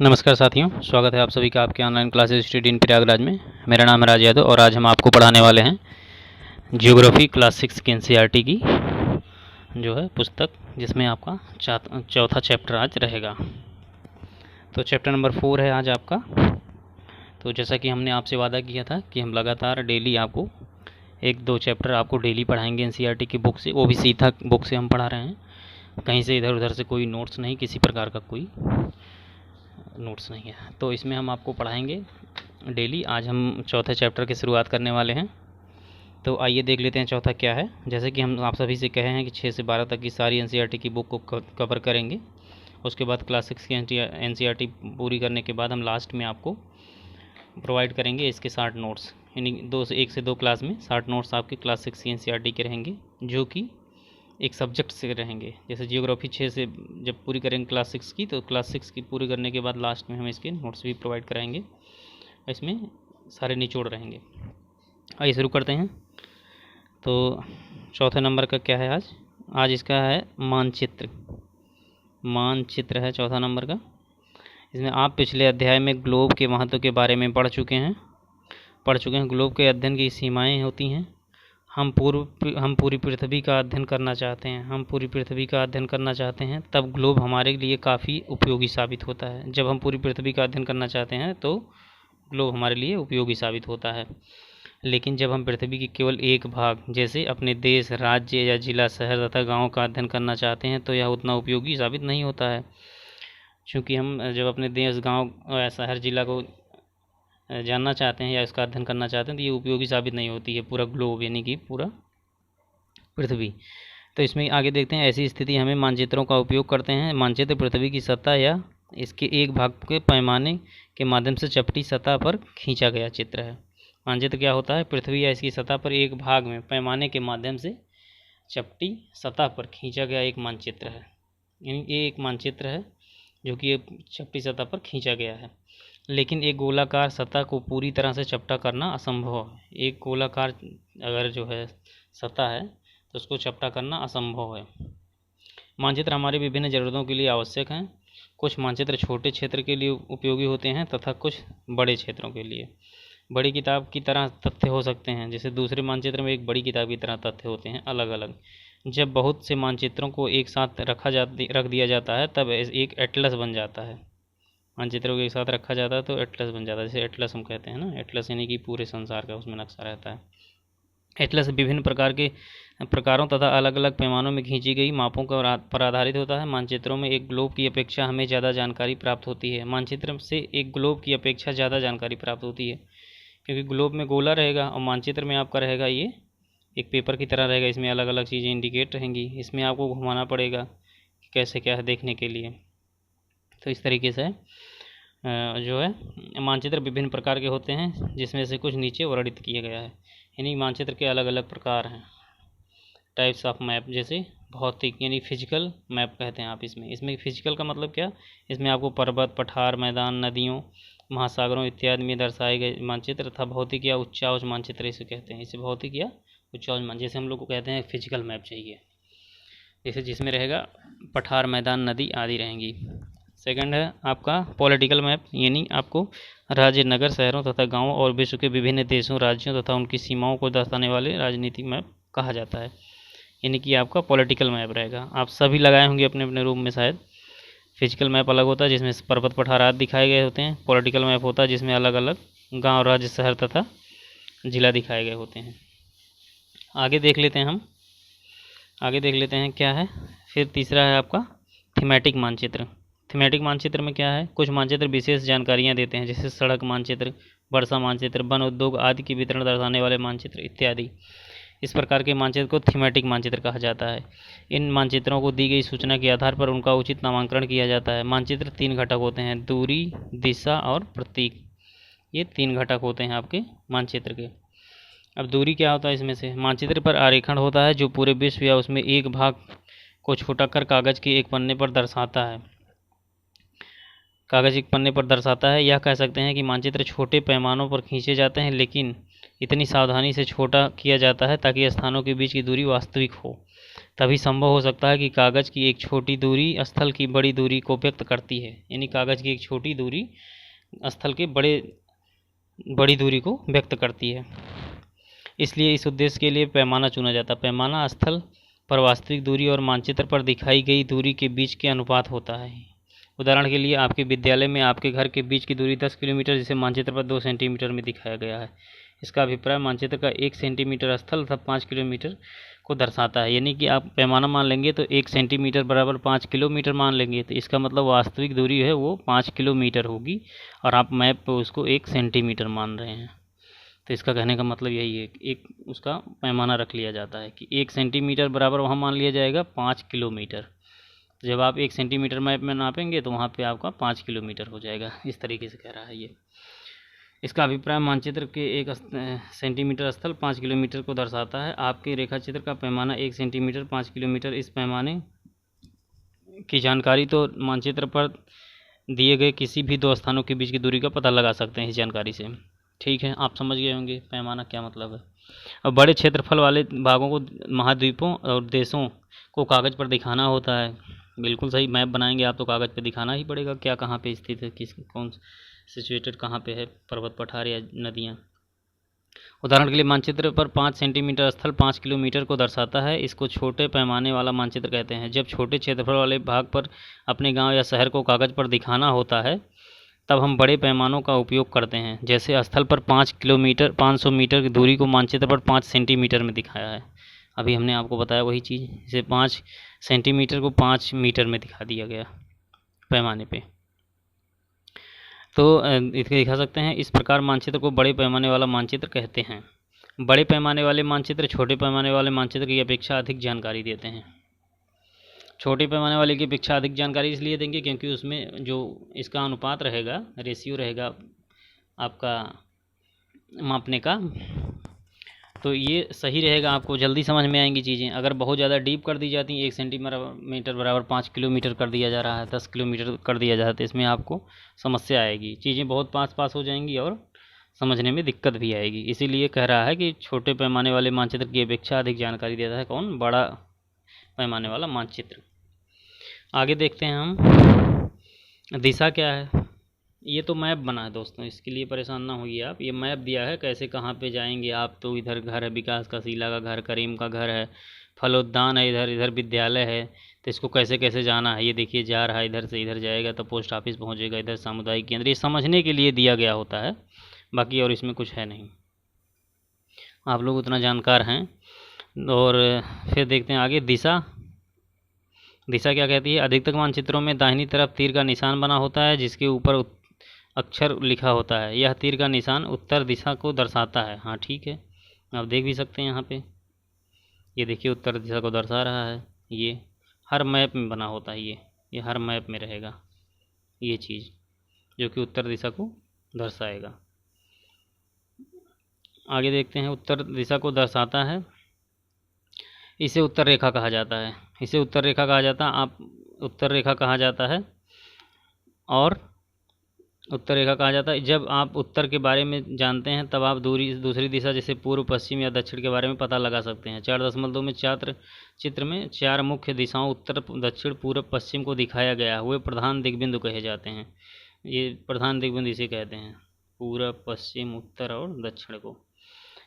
नमस्कार साथियों, स्वागत है आप सभी का आपके online classes study in Prayagraj में। मेरा नाम है राज यादव और आज हम आपको पढ़ाने वाले हैं जियोग्राफी क्लास 6 की एनसीईआरटी की जो है पुस्तक, जिसमें आपका चौथा चैप्टर आज रहेगा। तो चैप्टर नंबर 4 है आज आपका। तो जैसा कि हमने आपसे वादा किया था कि हम लगातार डेली आपको 1-2 चैप्टर आपको डेली पढ़ाएंगे एनसीईआरटी की बुक से, वो भी सीधा बुक से हम पढ़ा रहे हैं, कहीं से इधर उधर से कोई नोट्स नहीं, किसी प्रकार का कोई नोट्स नहीं है। तो इसमें हम आपको पढ़ाएंगे डेली। आज हम चौथे चैप्टर की शुरुआत करने वाले हैं। तो आइए देख लेते हैं चौथा क्या है। जैसे कि हम आप सभी से कहे हैं कि 6 से 12 तक की सारी एनसीईआरटी की बुक को कवर करेंगे। उसके बाद क्लास 6 की एनसीईआरटी पूरी करने के बाद हम लास्ट में आपको प्रोवाइड करेंगे इसके 60 नोट्स, यानी 1 से 2 क्लास में 60 नोट्स आपके क्लास 6 की एनसीईआरटी के रहेंगे, जो कि एक सब्जेक्ट से रहेंगे। जैसे जियोग्राफी 6 से जब पूरी करेंगे क्लास 6 की, तो क्लास 6 की पूरी करने के बाद लास्ट में हम इसके नोट्स भी प्रोवाइड कराएंगे, इसमें सारे निचोड़ रहेंगे। आइए शुरू करते हैं। तो चौथे नंबर का क्या है आज इसका है मानचित्र है चौथा नंबर का। इसमें आप पिछले अध्याय में ग्लोब के महत्व के बारे में पढ़ चुके हैं। ग्लोब के अध्ययन की सीमाएं होती हैं। हम पूरी पृथ्वी का अध्ययन करना चाहते हैं तब ग्लोब हमारे लिए काफ़ी उपयोगी साबित होता है। जब हम पूरी पृथ्वी का अध्ययन करना चाहते हैं तो ग्लोब हमारे लिए उपयोगी साबित होता है। लेकिन जब हम पृथ्वी के केवल एक भाग, जैसे अपने देश, राज्य या जिला, शहर तथा गाँव का अध्ययन करना चाहते हैं तो यह उतना उपयोगी साबित नहीं होता है। क्योंकि हम जब अपने देश, गाँव या शहर, जिला को जानना चाहते हैं या इसका अध्ययन करना चाहते हैं तो ये उपयोगी साबित नहीं होती है पूरा ग्लोब, यानी कि पूरा पृथ्वी। तो इसमें आगे देखते हैं, ऐसी स्थिति हमें मानचित्रों का उपयोग करते हैं। मानचित्र पृथ्वी की सतह या इसके एक भाग के पैमाने के माध्यम से चपटी सतह पर खींचा गया चित्र है। मानचित्र क्या होता है? पृथ्वी या इसकी सतह पर एक भाग में पैमाने के माध्यम से चपटी सतह पर खींचा गया एक मानचित्र है। यानी ये एक मानचित्र है जो कि चपटी सतह पर खींचा गया है। लेकिन एक गोलाकार सतह को पूरी तरह से चपटा करना असंभव है। एक गोलाकार अगर जो है सतह है तो उसको चपटा करना असंभव है। मानचित्र हमारी विभिन्न ज़रूरतों के लिए आवश्यक हैं। कुछ मानचित्र छोटे क्षेत्र के लिए उपयोगी होते हैं तथा कुछ बड़े क्षेत्रों के लिए। बड़ी किताब की तरह तथ्य हो सकते हैं, जैसे दूसरे मानचित्र में एक बड़ी किताब की तरह तथ्य होते हैं अलग अलग। जब बहुत से मानचित्रों को एक साथ रख दिया जाता है तब एक एटलस बन जाता है। मानचित्रों को एक साथ रखा जाता है तो एटलस बन जाता है, जैसे एटलस हम कहते हैं ना, एटलस यानी कि पूरे संसार का उसमें नक्शा रहता है। एटलस विभिन्न प्रकारों तथा अलग अलग पैमानों में खींची गई मापों पर आधारित होता है। मानचित्रों में एक ग्लोब की अपेक्षा हमें ज़्यादा जानकारी प्राप्त होती है। मानचित्र से एक ग्लोब की अपेक्षा ज़्यादा जानकारी प्राप्त होती है, क्योंकि ग्लोब में गोला रहेगा और मानचित्र में आपका रहेगा ये एक पेपर की तरह रहेगा। इसमें अलग अलग चीज़ें इंडिकेट रहेंगी, इसमें आपको घुमाना पड़ेगा कि कैसे क्या है देखने के लिए। तो इस तरीके से जो है मानचित्र विभिन्न प्रकार के होते हैं, जिसमें से कुछ नीचे वर्णित किया गया है। यानी मानचित्र के अलग अलग प्रकार हैं, टाइप्स ऑफ मैप। जैसे भौतिक यानी फिजिकल मैप कहते हैं आप इसमें फिजिकल का मतलब क्या? इसमें आपको पर्वत, पठार, मैदान, नदियों, महासागरों इत्यादि में दर्शाए गए मानचित्र तथा भौतिक या उच्चाउच मानचित्र इसे कहते हैं। इसे भौतिक या उच्चाउच मान, जैसे हम लोग को कहते हैं फिजिकल मैप चाहिए, जैसे जिसमें रहेगा पठार, मैदान, नदी आदि रहेंगी। सेकंड है आपका पॉलिटिकल मैप, यानी आपको राज्य, नगर, शहरों तथा गांवों और विश्व के विभिन्न देशों, राज्यों तथा उनकी सीमाओं को दर्शाने वाले राजनीतिक मैप कहा जाता है। यानी कि आपका पॉलिटिकल मैप रहेगा। आप सभी लगाए होंगे अपने अपने रूम में शायद। फिजिकल मैप अलग होता है जिसमें पर्वत, पठार आदि दिखाए गए होते हैं। पॉलिटिकल मैप होता है जिसमें अलग अलग गाँव, राज्य, शहर तथा जिला दिखाए गए होते हैं। आगे देख लेते हैं क्या है। फिर तीसरा है आपका थीमेटिक मानचित्र। थीमेटिक मानचित्र में क्या है? कुछ मानचित्र विशेष जानकारियां देते हैं, जैसे सड़क मानचित्र, वर्षा मानचित्र, वन, उद्योग आदि की वितरण दर्शाने वाले मानचित्र इत्यादि। इस प्रकार के मानचित्र को थीमेटिक मानचित्र कहा जाता है। इन मानचित्रों को दी गई सूचना के आधार पर उनका उचित नामांकन किया जाता है। मानचित्र 3 घटक होते हैं, दूरी, दिशा और प्रतीक। ये 3 घटक होते हैं आपके मानचित्र के। अब दूरी क्या होता है? इसमें से मानचित्र पर आरेखण होता है जो पूरे विश्व या उसमें एक भाग को छोटा कर कागज के एक पन्ने पर दर्शाता है। यह कह सकते हैं कि मानचित्र छोटे पैमानों पर खींचे जाते हैं, लेकिन इतनी सावधानी से छोटा किया जाता है ताकि स्थानों के बीच की दूरी वास्तविक हो। तभी संभव हो सकता है कि कागज़ की एक छोटी दूरी स्थल की बड़ी दूरी को व्यक्त करती है। यानी कागज़ की एक छोटी दूरी स्थल के बड़ी दूरी को व्यक्त करती है। इसलिए इस उद्देश्य के लिए पैमाना चुना जाता है। पैमाना स्थल पर वास्तविक दूरी और मानचित्र पर दिखाई गई दूरी के बीच के अनुपात होता है। उदाहरण के लिए आपके विद्यालय में आपके घर के बीच की दूरी 10 किलोमीटर जिसे मानचित्र पर 2 सेंटीमीटर में दिखाया गया है। इसका अभिप्राय मानचित्र का 1 सेंटीमीटर स्थल तथा 5 किलोमीटर को दर्शाता है। यानी कि आप पैमाना मान लेंगे तो 1 सेंटीमीटर बराबर 5 किलोमीटर मान लेंगे, तो इसका मतलब वास्तविक दूरी है वो 5 किलोमीटर होगी और आप मैप पर उसको 1 सेंटीमीटर मान रहे हैं। तो इसका कहने का मतलब यही है कि एक उसका पैमाना रख लिया जाता है कि 1 सेंटीमीटर बराबर वहाँ मान लिया जाएगा 5 किलोमीटर। तो जब आप 1 सेंटीमीटर मैप में नापेंगे तो वहाँ पे आपका 5 किलोमीटर हो जाएगा। इस तरीके से कह रहा है ये। इसका अभिप्राय मानचित्र के 1 सेंटीमीटर स्थल 5 किलोमीटर को दर्शाता है। आपके रेखाचित्र का पैमाना 1 सेंटीमीटर 5 किलोमीटर। इस पैमाने की जानकारी तो मानचित्र पर दिए गए किसी भी दो स्थानों के बीच की दूरी का पता लगा सकते हैं इस जानकारी से। ठीक है, आप समझ गए होंगे पैमाना क्या मतलब है। अब बड़े क्षेत्रफल वाले भागों को, महाद्वीपों और देशों को कागज़ पर दिखाना होता है। बिल्कुल सही, मैप बनाएंगे आप तो कागज़ पे दिखाना ही पड़ेगा क्या कहाँ पे स्थित है, किस कौन सिचुएटेड कहाँ पे है, पर्वत पठार या नदियाँ। उदाहरण के लिए मानचित्र पर 5 सेंटीमीटर स्थल 5 किलोमीटर को दर्शाता है। इसको छोटे पैमाने वाला मानचित्र कहते हैं। जब छोटे क्षेत्रफल वाले भाग पर अपने गांव या शहर को कागज़ पर दिखाना होता है तब हम बड़े पैमानों का उपयोग करते हैं। जैसे स्थल पर 500 मीटर की दूरी को मानचित्र पर 5 सेंटीमीटर में दिखाया है। अभी हमने आपको बताया वही चीज़, इसे 5 सेंटीमीटर को 5 मीटर में दिखा दिया गया पैमाने पे। तो इसके दिखा सकते हैं। इस प्रकार मानचित्र को बड़े पैमाने वाला मानचित्र कहते हैं। बड़े पैमाने वाले मानचित्र छोटे पैमाने वाले मानचित्र की अपेक्षा अधिक जानकारी देते हैं। छोटे पैमाने वाले की अपेक्षा अधिक जानकारी इसलिए देंगे क्योंकि उसमें जो इसका अनुपात रहेगा, रेशियो रहेगा आपका मापने का, तो ये सही रहेगा, आपको जल्दी समझ में आएंगी चीज़ें। अगर बहुत ज़्यादा डीप कर दी जाती हैं, 1 सेंटीमीटर बराबर 5 किलोमीटर कर दिया जा रहा है, 10 किलोमीटर कर दिया जा रहा है, तो इसमें आपको समस्या आएगी, चीज़ें बहुत पास हो जाएंगी और समझने में दिक्कत भी आएगी। इसीलिए कह रहा है कि छोटे पैमाने वाले मानचित्र की अपेक्षा अधिक जानकारी देता है कौन, बड़ा पैमाने वाला मानचित्र। आगे देखते हैं हम, दिशा क्या है। ये तो मैप बना है दोस्तों, इसके लिए परेशान ना होइए आप। ये मैप दिया है कैसे कहाँ पे जाएंगे आप। तो इधर घर है विकास का, शीला का घर, करीम का घर है, फलोद्यान है, इधर विद्यालय है। तो इसको कैसे कैसे जाना है ये देखिए, जा रहा है इधर से, इधर जाएगा तो पोस्ट ऑफिस पहुँचेगा, इधर सामुदायिक केंद्र। ये समझने के लिए दिया गया होता है, बाकी और इसमें कुछ है नहीं। आप लोग उतना जानकार हैं। और फिर देखते हैं आगे, दिशा। दिशा क्या कहती है। अधिकतर मानचित्रों में दाहिनी तरफ तीर का निशान बना होता है जिसके ऊपर अक्षर लिखा होता है। यह तीर का निशान उत्तर दिशा को दर्शाता है। हाँ ठीक है, आप देख भी सकते हैं यहाँ पे, ये देखिए उत्तर दिशा को दर्शा रहा है। ये हर मैप में बना होता है, ये हर मैप में रहेगा ये चीज़ जो कि उत्तर दिशा को दर्शाएगा। आगे देखते हैं, उत्तर दिशा को दर्शाता है, इसे उत्तर रेखा कहा जाता है। इसे उत्तर रेखा कहा जाता है, आप उत्तर रेखा कहा जाता है। और उत्तर रेखा कहा जाता है जब आप उत्तर के बारे में जानते हैं तब आप दूसरी दिशा जैसे पूर्व पश्चिम या दक्षिण के बारे में पता लगा सकते हैं। 4.2 में चित्र में 4 मुख्य दिशाओं उत्तर दक्षिण पूर्व पश्चिम को दिखाया गया है। वे प्रधान दिग्बिंदु कहे जाते हैं। ये प्रधान दिग्बिंदु इसे कहते हैं, पूर्व पश्चिम उत्तर और दक्षिण को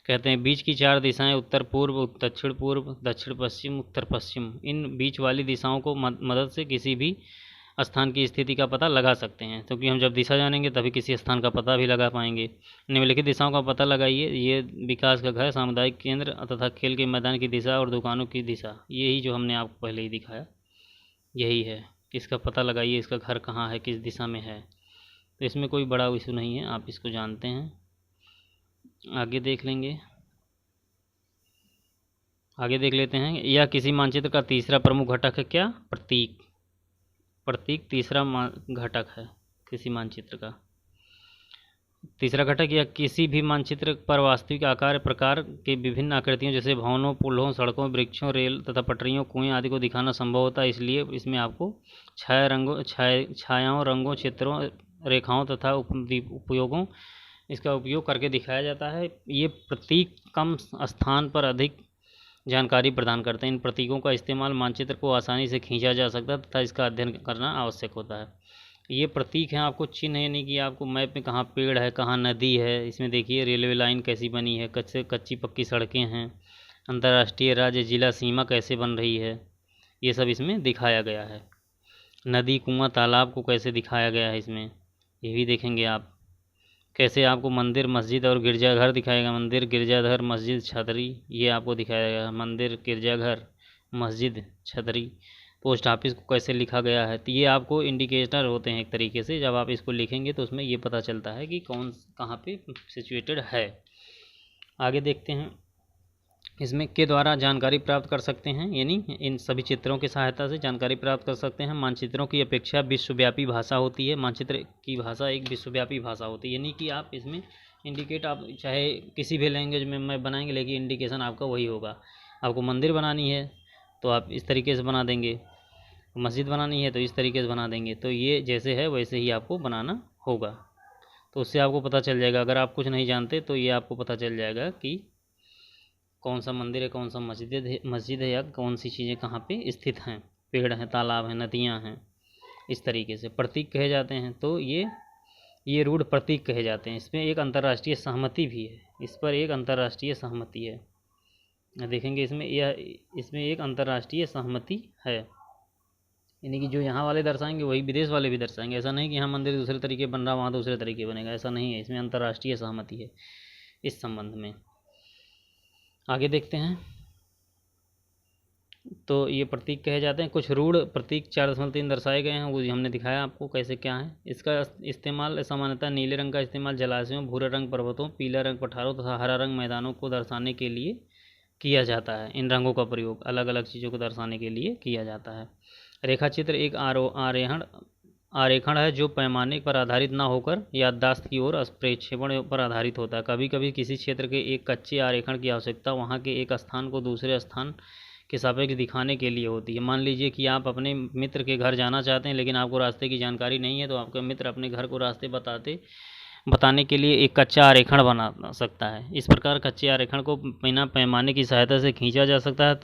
कहते हैं। बीच की 4 दिशाएं उत्तर पूर्व, दक्षिण पश्चिम, उत्तर पश्चिम, इन बीच वाली दिशाओं को मदद से किसी भी स्थान की स्थिति का पता लगा सकते हैं, क्योंकि हम जब दिशा जानेंगे तभी किसी स्थान का पता भी लगा पाएंगे। निम्नलिखित दिशाओं का पता लगाइए। ये विकास का घर, सामुदायिक केंद्र तथा खेल के मैदान की दिशा और दुकानों की दिशा, यही जो हमने आपको पहले ही दिखाया यही है। इसका पता लगाइए, इसका घर कहाँ है, किस दिशा में है। तो इसमें कोई बड़ा इशू नहीं है, आप इसको जानते हैं। आगे देख लेंगे, आगे देख लेते हैं। यह किसी मानचित्र का तीसरा प्रमुख घटक है। क्या? प्रतीक तीसरा घटक है किसी मानचित्र का। तीसरा घटक यह किसी भी मानचित्र पर वास्तविक आकार प्रकार के विभिन्न आकृतियों जैसे भवनों, पुलों, सड़कों, वृक्षों, रेल तथा पटरियों, कुएं आदि को दिखाना संभव होता है। इसलिए इसमें आपको छायाओं, रंगों, चित्रों, रेखाओं तथा उपयोगों इसका उपयोग करके दिखाया जाता है। ये प्रतीक कम स्थान पर अधिक जानकारी प्रदान करते हैं। इन प्रतीकों का इस्तेमाल मानचित्र को आसानी से खींचा जा सकता है तथा इसका अध्ययन करना आवश्यक होता है। ये प्रतीक हैं आपको चिन्ह, यानी कि आपको मैप में कहाँ पेड़ है, कहाँ नदी है। इसमें देखिए रेलवे लाइन कैसी बनी है, कच्ची पक्की सड़कें हैं, अंतर्राष्ट्रीय राज्य जिला सीमा कैसे बन रही है, ये सब इसमें दिखाया गया है। नदी, कुआं, तालाब को कैसे दिखाया गया है इसमें, ये भी देखेंगे आप। कैसे आपको मंदिर, मस्जिद और गिरजाघर दिखाएगा। मंदिर, गिरजाघर, मस्जिद, छतरी, ये आपको दिखाया गया। मंदिर, गिरजाघर, मस्जिद, छतरी। पोस्ट ऑफिस को कैसे लिखा गया है, तो ये आपको इंडिकेटर होते हैं एक तरीके से। जब आप इसको लिखेंगे तो उसमें ये पता चलता है कि कौन कहाँ पे सिचुएटेड है। आगे देखते हैं, इसमें के द्वारा जानकारी प्राप्त कर सकते हैं, यानी इन सभी चित्रों की सहायता से जानकारी प्राप्त कर सकते हैं। मानचित्रों की अपेक्षा विश्वव्यापी भाषा होती है। मानचित्र की भाषा एक विश्वव्यापी भाषा होती है, यानी कि आप इसमें इंडिकेट, आप चाहे किसी भी लैंग्वेज में मैप बनाएंगे लेकिन इंडिकेशन आपका वही होगा। आपको मंदिर बनानी है तो आप इस तरीके से बना देंगे, मस्जिद बनानी है तो इस तरीके से बना देंगे। तो ये जैसे है वैसे ही आपको बनाना होगा। तो उससे आपको पता चल जाएगा। अगर आप कुछ नहीं जानते तो ये आपको पता चल जाएगा कि कौन सा मंदिर है, कौन सा मस्जिद है या कौन सी चीज़ें कहाँ पे स्थित हैं, पेड़ हैं, तालाब हैं, नदियाँ हैं। इस तरीके से प्रतीक कहे जाते हैं। तो ये रूढ़ प्रतीक कहे जाते हैं। इसमें एक अंतर्राष्ट्रीय सहमति भी है, इस पर एक अंतर्राष्ट्रीय सहमति है। देखेंगे इसमें एक अंतर्राष्ट्रीय सहमति है, यानी कि जो यहाँ वाले दर्शाएंगे वही विदेश वाले भी दर्शाएंगे। ऐसा नहीं कि यहाँ मंदिर दूसरे तरीके बन रहा वहाँ दूसरे तरीके बनेगा, ऐसा नहीं है। इसमें अंतर्राष्ट्रीय सहमति है इस संबंध में। आगे देखते हैं, तो ये प्रतीक कहे जाते हैं। कुछ रूढ़ प्रतीक 4.3 दर्शाए गए हैं, वो हमने दिखाया आपको कैसे क्या है। इसका इस्तेमाल सामान्यतः नीले रंग का इस्तेमाल जलाशयों, भूरा रंग पर्वतों, पीला रंग पठारों तथा हरा रंग मैदानों को दर्शाने के लिए किया जाता है। इन रंगों का प्रयोग अलग अलग चीज़ों को दर्शाने के लिए किया जाता है। रेखाचित्र एक आरेखण है जो पैमाने पर आधारित न होकर याददाश्त की ओर प्रक्षेपण पर आधारित होता है। कभी कभी किसी क्षेत्र के एक कच्चे आरेखण की आवश्यकता वहाँ के एक स्थान को दूसरे स्थान के सापेक्ष दिखाने के लिए होती है। मान लीजिए कि आप अपने मित्र के घर जाना चाहते हैं लेकिन आपको रास्ते की जानकारी नहीं है, तो आपका मित्र अपने घर को रास्ते बताने के लिए एक कच्चा आरेखण बना सकता है। इस प्रकार कच्चे आरेखण को बिना पैमाने की सहायता से खींचा जा सकता है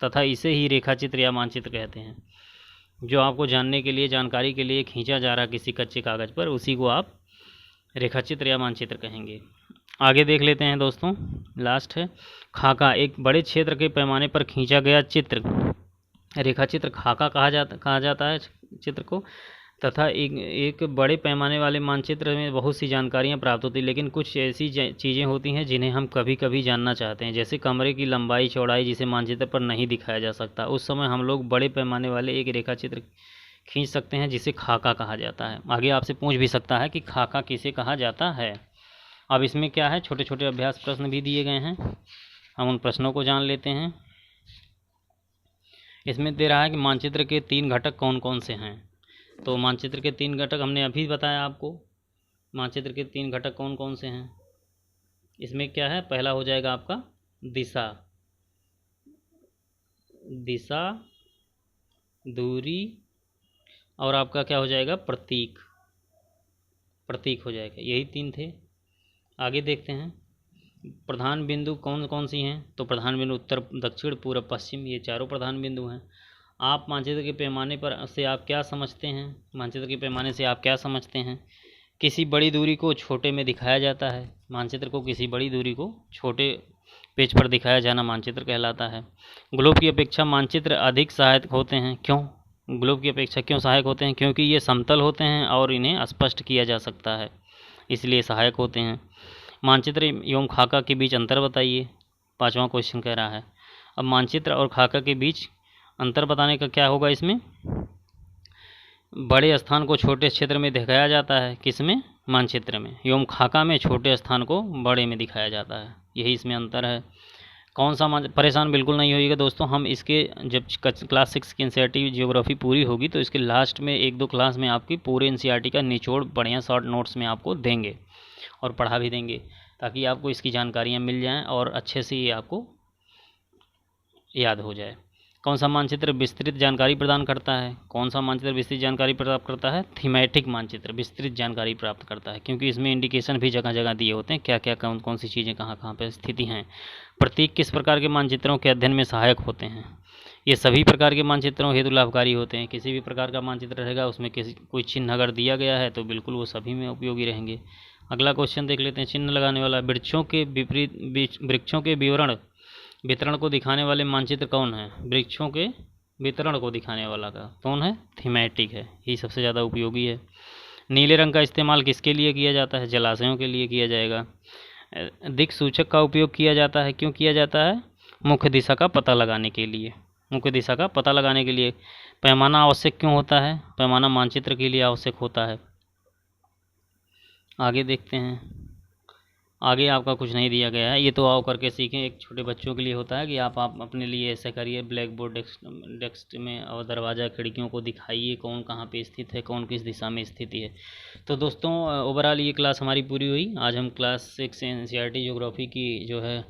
तथा इसे ही रेखाचित्र या मानचित्र कहते हैं। जो आपको जानने के लिए, जानकारी के लिए खींचा जा रहा किसी कच्चे कागज़ पर, उसी को आप रेखाचित्र या मानचित्र कहेंगे। आगे देख लेते हैं दोस्तों, लास्ट है खाका। एक बड़े क्षेत्र के पैमाने पर खींचा गया चित्र, रेखाचित्र खाका कहा जाता है चित्र को। तथा एक बड़े पैमाने वाले मानचित्र में बहुत सी जानकारियाँ प्राप्त होती हैं, लेकिन कुछ ऐसी चीज़ें होती हैं जिन्हें हम कभी कभी जानना चाहते हैं, जैसे कमरे की लंबाई चौड़ाई, जिसे मानचित्र पर नहीं दिखाया जा सकता। उस समय हम लोग बड़े पैमाने वाले एक रेखाचित्र खींच सकते हैं जिसे खाका कहा जाता है। आगे आपसे पूछ भी सकता है कि खाका किसे कहा जाता है। अब इसमें क्या है, छोटे छोटे अभ्यास प्रश्न भी दिए गए हैं, हम उन प्रश्नों को जान लेते हैं। इसमें दे रहा है कि मानचित्र के 3 घटक कौन कौन से हैं। तो मानचित्र के 3 घटक हमने अभी बताया आपको। मानचित्र के 3 घटक कौन कौन से हैं। इसमें क्या है, पहला हो जाएगा आपका दिशा, दूरी, और आपका क्या हो जाएगा, प्रतीक हो जाएगा। यही 3 थे। आगे देखते हैं, प्रधान बिंदु कौन कौन सी हैं। तो प्रधान बिंदु उत्तर, दक्षिण, पूर्व, पश्चिम, ये चारों प्रधान बिंदु हैं। आप मानचित्र के पैमाने पर से आप क्या समझते हैं, मानचित्र के पैमाने से आप क्या समझते हैं। किसी बड़ी दूरी को छोटे में दिखाया जाता है। मानचित्र को किसी बड़ी दूरी को छोटे पेज पर दिखाया जाना मानचित्र कहलाता है। ग्लोब की अपेक्षा मानचित्र अधिक सहायक होते हैं। क्यों ग्लोब की अपेक्षा क्यों सहायक होते हैं? क्योंकि ये समतल होते हैं और इन्हें स्पष्ट किया जा सकता है, इसलिए सहायक होते हैं। मानचित्र एवं खाका के बीच अंतर बताइए, 5वां क्वेश्चन कह रहा है। अब मानचित्र और खाका के बीच अंतर बताने का क्या होगा, इसमें बड़े स्थान को छोटे क्षेत्र में दिखाया जाता है, किसमें, मानचित्र में, एवं खाका में छोटे स्थान को बड़े में दिखाया जाता है। यही इसमें अंतर है। कौन सा परेशान बिल्कुल नहीं होइएगा दोस्तों, हम इसके जब क्लास 6 की एनसीईआरटी ज्योग्राफी पूरी होगी तो इसके लास्ट में 1-2 क्लास में आपकी पूरे एनसीईआरटी का निचोड़ बढ़िया शॉर्ट नोट्स में आपको देंगे और पढ़ा भी देंगे, ताकि आपको इसकी जानकारियाँ मिल जाएँ और अच्छे से ये आपको याद हो जाए। कौन सा मानचित्र विस्तृत जानकारी प्रदान करता है? कौन सा मानचित्र विस्तृत जानकारी प्राप्त करता है? थीमेटिक मानचित्र विस्तृत जानकारी प्राप्त करता है, क्योंकि इसमें इंडिकेशन भी जगह जगह दिए होते हैं, क्या क्या कौन कौन सी चीज़ें कहाँ कहाँ पर स्थिति हैं। प्रतीक किस प्रकार के मानचित्रों के अध्ययन में सहायक होते हैं? ये सभी प्रकार के मानचित्रों हेतु लाभकारी होते हैं। किसी भी प्रकार का मानचित्र रहेगा उसमें किसी कोई चिन्ह अगर दिया गया है तो बिल्कुल वो सभी में उपयोगी रहेंगे। अगला क्वेश्चन देख लेते हैं, चिन्ह लगाने वाला। वृक्षों के वितरण को दिखाने वाले मानचित्र कौन है? वृक्षों के वितरण को दिखाने वाला का कौन है? थीमेटिक है, यही सबसे ज़्यादा उपयोगी है। नीले रंग का इस्तेमाल किसके लिए किया जाता है? जलाशयों के लिए किया जाएगा। दिक् सूचक का उपयोग किया जाता है, क्यों किया जाता है? मुख्य दिशा का पता लगाने के लिए, मुख्य दिशा का पता लगाने के लिए। पैमाना आवश्यक क्यों होता है? पैमाना मानचित्र के लिए आवश्यक होता है। आगे देखते हैं, आगे आपका कुछ नहीं दिया गया है, ये तो आओ करके सीखें। एक छोटे बच्चों के लिए होता है कि आप अपने लिए ऐसा करिए, ब्लैक बोर्ड डेस्क में और दरवाज़ा खिड़कियों को दिखाइए कौन कहाँ पे स्थित है, कौन किस दिशा में स्थिति है। तो दोस्तों ओवरऑल ये क्लास हमारी पूरी हुई। आज हम क्लास 6 NCERT ज्योग्राफी की जो है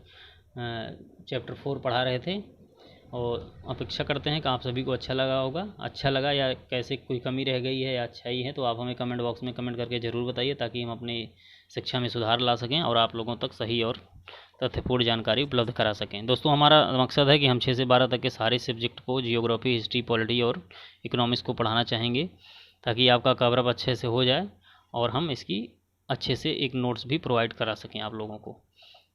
चैप्टर 4 पढ़ा रहे थे, और अपेक्षा करते हैं कि आप सभी को अच्छा लगा होगा। अच्छा लगा या कैसे कोई कमी रह गई है या अच्छाई है तो आप हमें कमेंट बॉक्स में कमेंट करके ज़रूर बताइए, ताकि हम अपनी शिक्षा में सुधार ला सकें और आप लोगों तक सही और तथ्यपूर्ण जानकारी उपलब्ध करा सकें। दोस्तों हमारा मकसद है कि हम 6 से 12 तक के सारे सब्जेक्ट को, जियोग्राफी, हिस्ट्री, पॉलिटी और इकोनॉमिक्स को पढ़ाना चाहेंगे, ताकि आपका कवरअप अच्छे से हो जाए और हम इसकी अच्छे से एक नोट्स भी प्रोवाइड करा सकें आप लोगों को।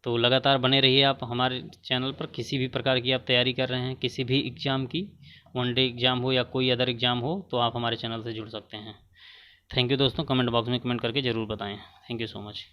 तो लगातार बने रहिए आप हमारे चैनल पर। किसी भी प्रकार की आप तैयारी कर रहे हैं, किसी भी एग्ज़ाम की, वनडे एग्ज़ाम हो या कोई अदर एग्ज़ाम हो, तो आप हमारे चैनल से जुड़ सकते हैं। थैंक यू दोस्तों, कमेंट बॉक्स में कमेंट करके ज़रूर बताएं। Thank you so much.